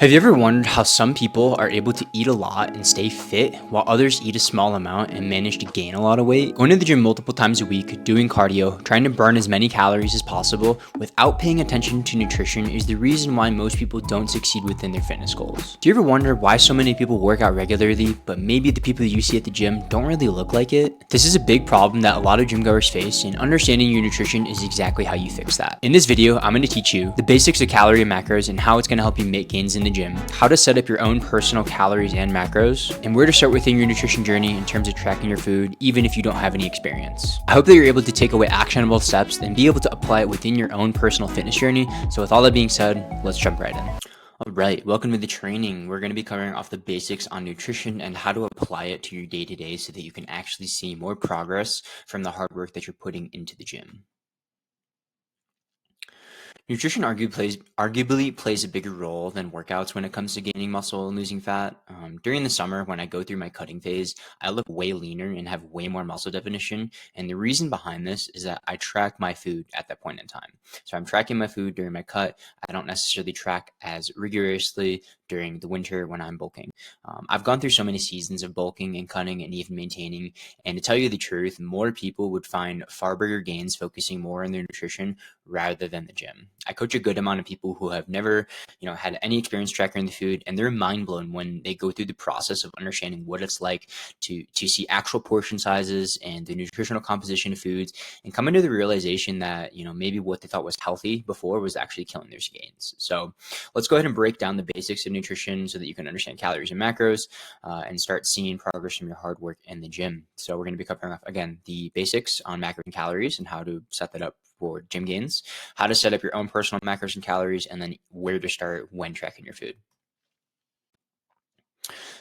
Have you ever wondered how some people are able to eat a lot and stay fit while others eat a small amount and manage to gain a lot of weight? Going to the gym multiple times a week, doing cardio, trying to burn as many calories as possible without paying attention to nutrition is the reason why most people don't succeed within their fitness goals. Do you ever wonder why so many people work out regularly, but maybe the people you see at the gym don't really look like it? This is a big problem that a lot of gym goers face, and understanding your nutrition is exactly how you fix that. In this video, I'm going to teach you the basics of calorie and macros and how it's going to help you make gains in the gym, how to set up your own personal calories and macros, and where to start within your nutrition journey in terms of tracking your food, even if you don't have any experience. I hope that you're able to take away actionable steps and be able to apply it within your own personal fitness journey. So with all that being said, let's jump right in. All right, welcome to the training. We're going to be covering off the basics on nutrition and how to apply it to your day-to-day so that you can actually see more progress from the hard work that you're putting into the gym. Nutrition arguably plays a bigger role than workouts when it comes to gaining muscle and losing fat. During the summer, when I go through my cutting phase, I look way leaner and have way more muscle definition. And the reason behind this is that I track my food at that point in time. So I'm tracking my food during my cut. I don't necessarily track as rigorously during the winter when I'm bulking. I've gone through so many seasons of bulking and cutting and even maintaining. And to tell you the truth, more people would find far bigger gains focusing more on their nutrition rather than the gym. I coach a good amount of people who have never, had any experience tracking the food, and they're mind blown when they go through the process of understanding what it's like to see actual portion sizes and the nutritional composition of foods, and come into the realization that maybe what they thought was healthy before was actually killing their gains. So let's go ahead and break down the basics of nutrition so that you can understand calories and macros and start seeing progress from your hard work in the gym. So we're going to be covering off again the basics on macros and calories and how to set that up for gym gains, how to set up your own personal macros and calories, and then where to start when tracking your food.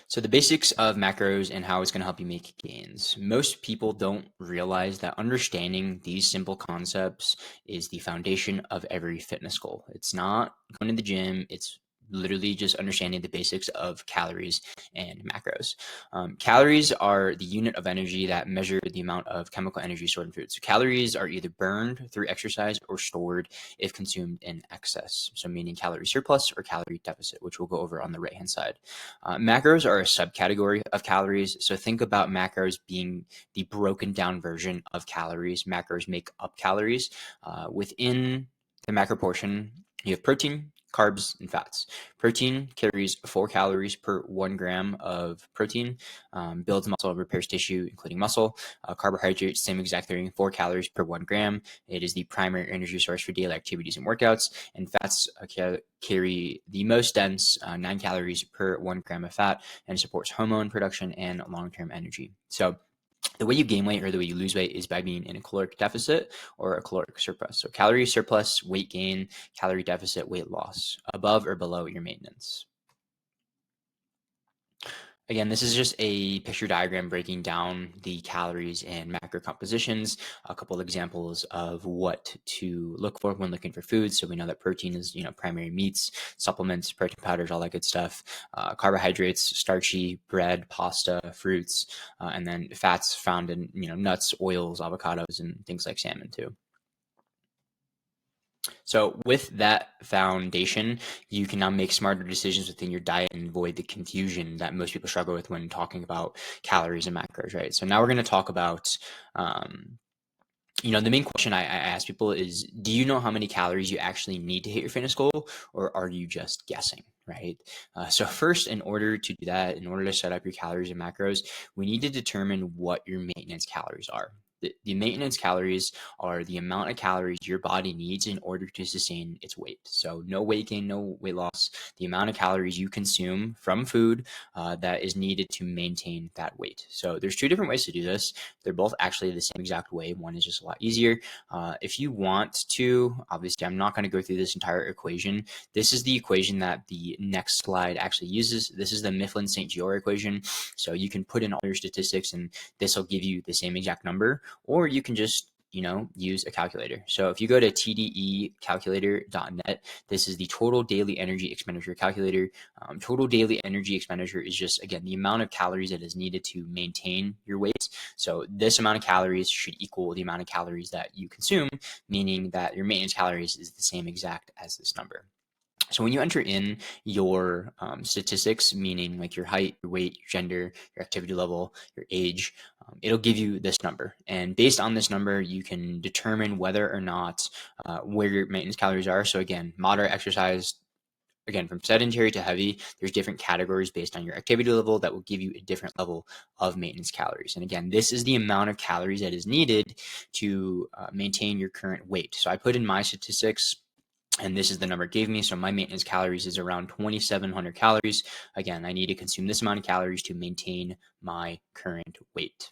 So the basics of macros and how it's going to help you make gains. Most people don't realize that understanding these simple concepts is the foundation of every fitness goal. It's not going to the gym. It's literally just understanding the basics of calories and macros. Calories are the unit of energy that measure the amount of chemical energy stored in food. So calories are either burned through exercise or stored if consumed in excess. So meaning calorie surplus or calorie deficit, which we'll go over on the right-hand side. Macros are a subcategory of calories. So think about macros being the broken down version of calories. Macros make up calories. Within the macro portion, you have protein, carbs, and fats. Protein carries 4 calories per 1 gram of protein, builds muscle, repairs tissue, including muscle. Carbohydrates, same exact thing, 4 calories per 1 gram. It is the primary energy source for daily activities and workouts. And fats carry the most dense, 9 calories per 1 gram of fat, and supports hormone production and long-term energy. So the way you gain weight or the way you lose weight is by being in a caloric deficit or a caloric surplus. So calorie surplus, weight gain; calorie deficit, weight loss, above or below your maintenance. Again, this is just a picture diagram breaking down the calories and macro compositions, a couple of examples of what to look for when looking for foods. So we know that protein is, primary meats, supplements, protein powders, all that good stuff. Carbohydrates, starchy, bread, pasta, fruits, and then fats found in, nuts, oils, avocados, and things like salmon too. So with that foundation, you can now make smarter decisions within your diet and avoid the confusion that most people struggle with when talking about calories and macros, right? So now we're going to talk about, the main question I ask people is, do you know how many calories you actually need to hit your fitness goal, or are you just guessing, right? So first, in order to do that, in order to set up your calories and macros, we need to determine what your maintenance calories are. The maintenance calories are the amount of calories your body needs in order to sustain its weight. So no weight gain, no weight loss, the amount of calories you consume from food that is needed to maintain that weight. So there's 2 different ways to do this. They're both actually the same exact way. One is just a lot easier. If you want to, obviously I'm not going to go through this entire equation. This is the equation that the next slide actually uses. This is the Mifflin-St. Jeor equation. So you can put in all your statistics and this will give you the same exact number, or you can just use a calculator. So if you go to tdecalculator.net, this is the total daily energy expenditure calculator. Total daily energy expenditure is just, again, the amount of calories that is needed to maintain your weight. So this amount of calories should equal the amount of calories that you consume, meaning that your maintenance calories is the same exact as this number. So when you enter in your statistics, meaning like your height, your weight, your gender, your activity level, your age, it'll give you this number. And based on this number, you can determine whether or not where your maintenance calories are. So again, moderate exercise, again, from sedentary to heavy, there's different categories based on your activity level that will give you a different level of maintenance calories. And again, this is the amount of calories that is needed to maintain your current weight. So I put in my statistics, and this is the number it gave me. So my maintenance calories is around 2,700 calories. Again, I need to consume this amount of calories to maintain my current weight.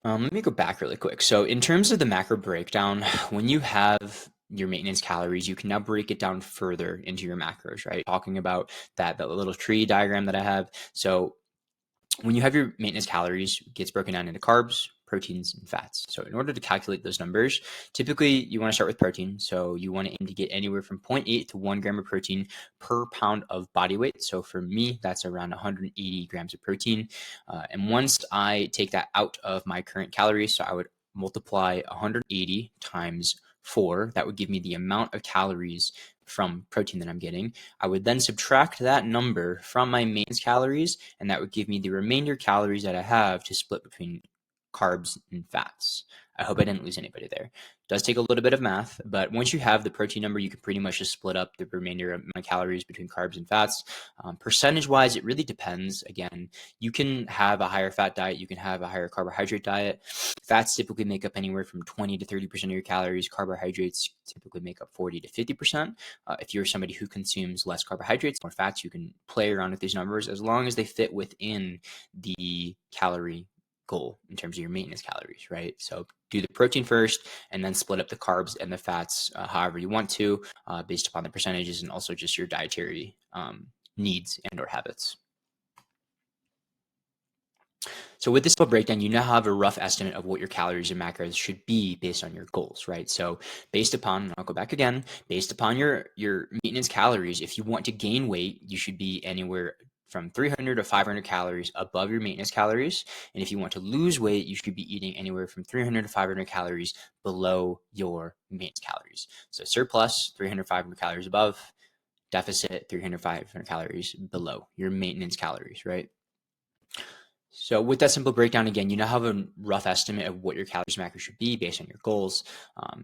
Let me go back really quick. So in terms of the macro breakdown, when you have your maintenance calories, you can now break it down further into your macros, right? Talking about that little tree diagram that I have. So when you have your maintenance calories, it gets broken down into carbs, proteins, and fats. So in order to calculate those numbers, typically you want to start with protein. So you want to aim to get anywhere from 0.8 to 1 gram of protein per pound of body weight. So for me, that's around 180 grams of protein. And once I take that out of my current calories, so I would multiply 180 times 4, that would give me the amount of calories from protein that I'm getting. I would then subtract that number from my maintenance calories, and that would give me the remainder calories that I have to split between carbs and fats. I hope I didn't lose anybody there. It does take a little bit of math, but once you have the protein number, you can pretty much just split up the remainder of my calories between carbs and fats. Percentage-wise, it really depends. Again, you can have a higher fat diet, you can have a higher carbohydrate diet. Fats typically make up anywhere from 20 to 30% of your calories. Carbohydrates typically make up 40 to 50%. If you're somebody who consumes less carbohydrates, more fats, you can play around with these numbers as long as they fit within the calorie goal in terms of your maintenance calories, right? So do the protein first and then split up the carbs and the fats however you want to, based upon the percentages and also just your dietary needs and or habits. So with this breakdown, you now have a rough estimate of what your calories and macros should be based on your goals, right? So based upon, I'll go back again, based upon your maintenance calories, if you want to gain weight, you should be anywhere from 300 to 500 calories above your maintenance calories. And if you want to lose weight, you should be eating anywhere from 300 to 500 calories below your maintenance calories. So surplus, 300, 500 calories above, deficit, 300, 500 calories below your maintenance calories, right? So with that simple breakdown, again, you now have a rough estimate of what your calories and macros should be based on your goals.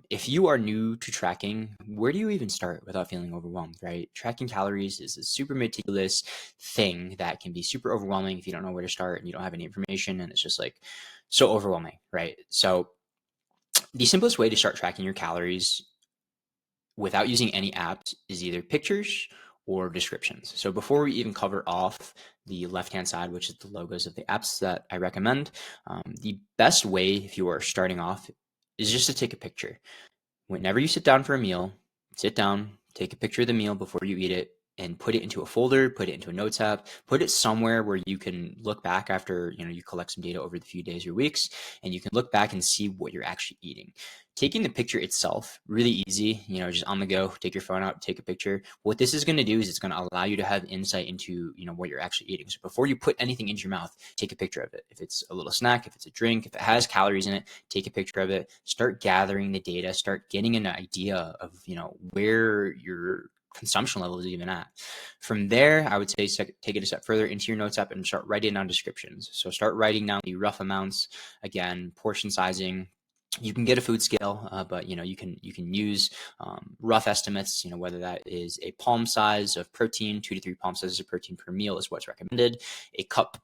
If you are new to tracking, where do you even start without feeling overwhelmed, right? Tracking calories is a super meticulous thing that can be super overwhelming if you don't know where to start and you don't have any information, and it's just like so overwhelming, right? So the simplest way to start tracking your calories without using any apps is either pictures or descriptions. So before we even cover off the left-hand side, which is the logos of the apps that I recommend, the best way if you are starting off is just to take a picture. Whenever you sit down for a meal, sit down, take a picture of the meal before you eat it, and put it into a folder, put it into a notes app, put it somewhere where you can look back after you collect some data over the few days or weeks, and you can look back and see what you're actually eating. Taking the picture itself, really easy, just on the go, take your phone out, take a picture. What this is going to do is it's going to allow you to have insight into, what you're actually eating. So before you put anything into your mouth, take a picture of it. If it's a little snack, if it's a drink, if it has calories in it, take a picture of it, start gathering the data, start getting an idea of, where your consumption level is even at. From there, I would say take it a step further into your notes app and start writing down descriptions. So start writing down the rough amounts, again, portion sizing. You can get a food scale, but you can use rough estimates. Whether that is a palm size of protein, 2 to 3 palm sizes of protein per meal is what's recommended. A cup,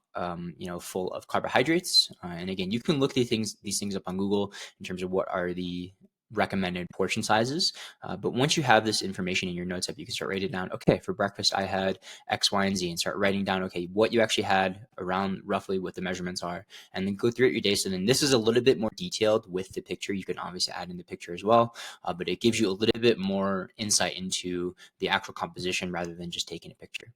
full of carbohydrates, and again, you can look these things up on Google in terms of what are the recommended portion sizes. But once you have this information in your notes app, you can start writing down, okay, for breakfast, I had X, Y, and Z, and start writing down, okay, what you actually had around roughly what the measurements are, and then go through your day. So then this is a little bit more detailed with the picture. You can obviously add in the picture as well, but it gives you a little bit more insight into the actual composition rather than just taking a picture.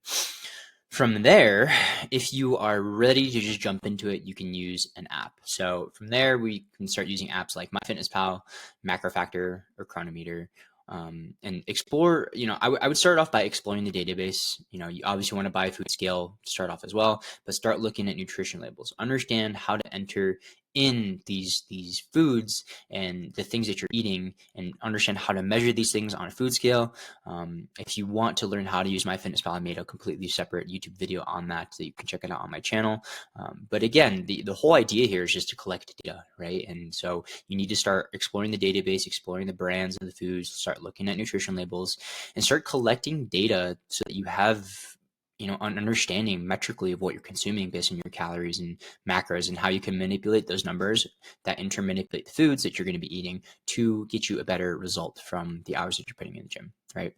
From there, if you are ready to just jump into it, you can use an app. So from there, we can start using apps like MyFitnessPal, MacroFactor, or Chronometer, and explore. I would start off by exploring the database. You obviously want to buy a food scale to start off as well, but start looking at nutrition labels. Understand how to enter in these foods and the things that you're eating, and understand how to measure these things on a food scale. If you want to learn how to use MyFitnessPal, I made a completely separate YouTube video on that, so you can check it out on my channel. But again, the whole idea here is just to collect data, right? And so you need to start exploring the database, exploring the brands of the foods, start looking at nutrition labels, and start collecting data so that you have an understanding metrically of what you're consuming based on your calories and macros, and how you can manipulate those numbers that in turn manipulate the foods that you're going to be eating to get you a better result from the hours that you're putting in the gym, right?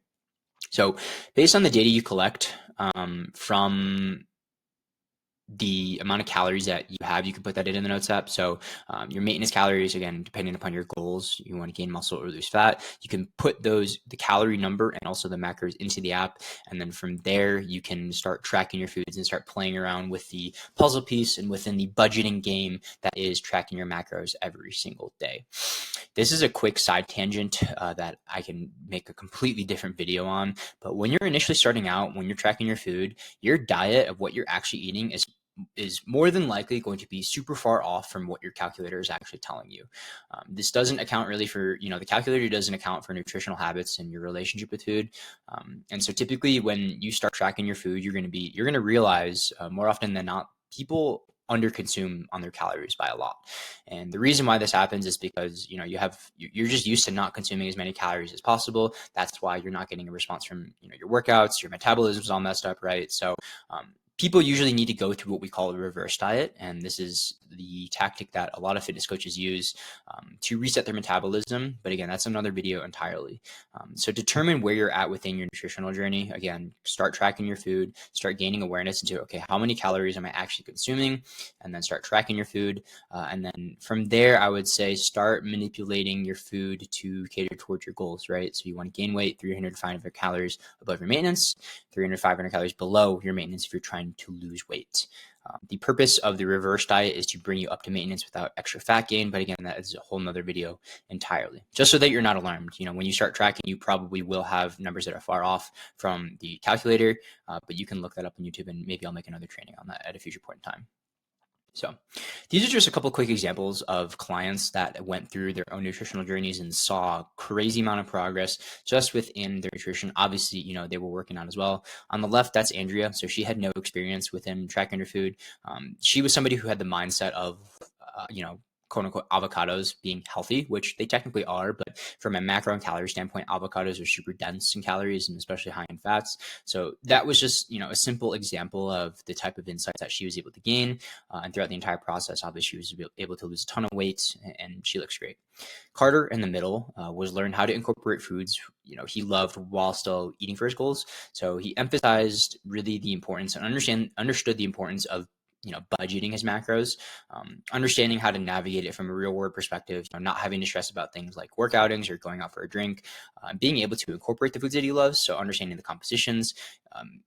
So based on the data you collect from the amount of calories that you have, you can put that in the notes app. So your maintenance calories, again, depending upon your goals, you want to gain muscle or lose fat, you can put the calorie number and also the macros into the app. And then from there, you can start tracking your foods and start playing around with the puzzle piece and within the budgeting game that is tracking your macros every single day. This is a quick side tangent that I can make a completely different video on. But when you're initially starting out, when you're tracking your food, your diet of what you're actually eating is more than likely going to be super far off from what your calculator is actually telling you. This doesn't account really for, the calculator doesn't account for nutritional habits and your relationship with food. And so typically when you start tracking your food, you're going to realize more often than not, people underconsume on their calories by a lot. And the reason why this happens is because, you're just used to not consuming as many calories as possible. That's why you're not getting a response from, your workouts, your metabolism's all messed up, right? So, people usually need to go through what we call a reverse diet. And this is the tactic that a lot of fitness coaches use to reset their metabolism. But again, that's another video entirely. So determine where you're at within your nutritional journey. Again, start tracking your food, start gaining awareness into, okay, how many calories am I actually consuming? And then start tracking your food. And then from there, I would say start manipulating your food to cater towards your goals, right? So you want to gain weight, 300 to 500 calories above your maintenance, 300 to 500 calories below your maintenance if you're trying to lose weight. The purpose of the reverse diet is to bring you up to maintenance without extra fat gain. But again, that is a whole nother video entirely, just so that you're not alarmed. When you start tracking, you probably will have numbers that are far off from the calculator, but you can look that up on YouTube, and maybe I'll make another training on that at a future point in time. So these are just a couple quick examples of clients that went through their own nutritional journeys and saw a crazy amount of progress just within their nutrition. Obviously, they were working out as well. On the left, that's Andrea. So she had no experience within tracking her food. She was somebody who had the mindset of, quote unquote, avocados being healthy, which they technically are. But from a macro and calorie standpoint, avocados are super dense in calories and especially high in fats. So that was just, a simple example of the type of insights that she was able to gain. And throughout the entire process, obviously, she was able to lose a ton of weight, and she looks great. Carter in the middle was learn how to incorporate foods, he loved while still eating for his goals. So he emphasized really the importance and understood the importance of budgeting his macros, understanding how to navigate it from a real world perspective, not having to stress about things like work outings or going out for a drink, being able to incorporate the foods that he loves. So understanding the compositions,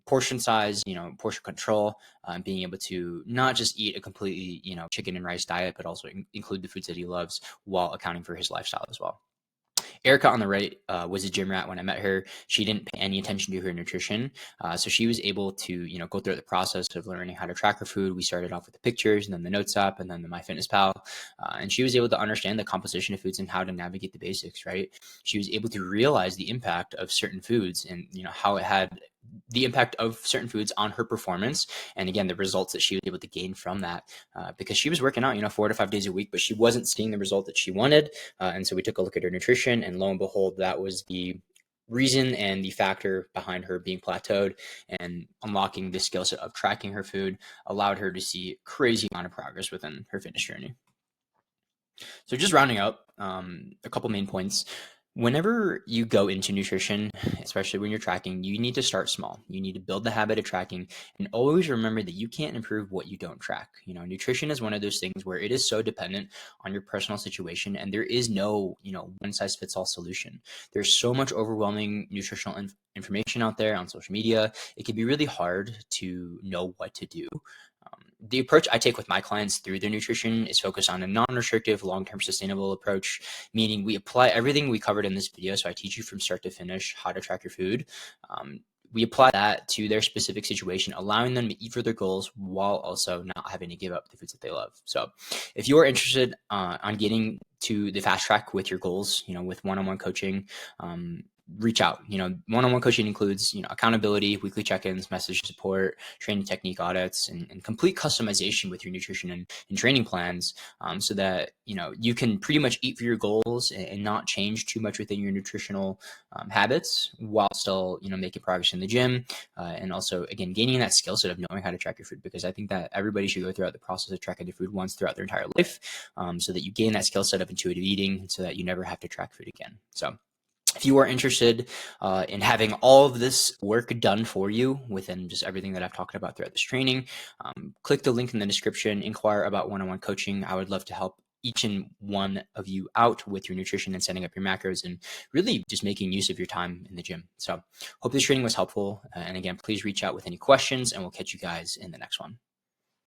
portion size, portion control, being able to not just eat a completely, chicken and rice diet, but also include the foods that he loves while accounting for his lifestyle as well. Erica on the right was a gym rat when I met her. She didn't pay any attention to her nutrition. So she was able to, go through the process of learning how to track her food. We started off with the pictures and then the notes app and then the MyFitnessPal. And she was able to understand the composition of foods and how to navigate the basics, right? She was able to realize the impact of certain foods and, how it had the impact of certain foods on her performance. And again, the results that she was able to gain from that because she was working out, 4 to 5 days a week, but she wasn't seeing the result that she wanted. And so we took a look at her nutrition, and lo and behold, that was the reason and the factor behind her being plateaued, and unlocking the skill set of tracking her food allowed her to see crazy amount of progress within her fitness journey. So just rounding up a couple main points. Whenever you go into nutrition, especially when you're tracking, you need to start small. You need to build the habit of tracking, and always remember that you can't improve what you don't track. Nutrition is one of those things where it is so dependent on your personal situation, and there is no, one size fits all solution. There's so much overwhelming nutritional information out there on social media. It can be really hard to know what to do. The approach I take with my clients through their nutrition is focused on a non-restrictive, long-term sustainable approach, meaning we apply everything we covered in this video. So I teach you from start to finish how to track your food. we apply that to their specific situation, allowing them to eat for their goals while also not having to give up the foods that they love. So if you're interested on getting to the fast track with your goals, with one-on-one coaching, reach out. One-on-one coaching includes, accountability, weekly check-ins, message support, training technique audits, and complete customization with your nutrition and training plans, so that, you can pretty much eat for your goals and not change too much within your nutritional habits while still, making progress in the gym. And also, again, gaining that skill set of knowing how to track your food, because I think that everybody should go throughout the process of tracking their food once throughout their entire life, so that you gain that skill set of intuitive eating so that you never have to track food again. So if you are interested in having all of this work done for you within just everything that I've talked about throughout this training, click the link in the description, inquire about one-on-one coaching. I would love to help each and one of you out with your nutrition and setting up your macros and really just making use of your time in the gym. So hope this training was helpful. And again, please reach out with any questions and we'll catch you guys in the next one.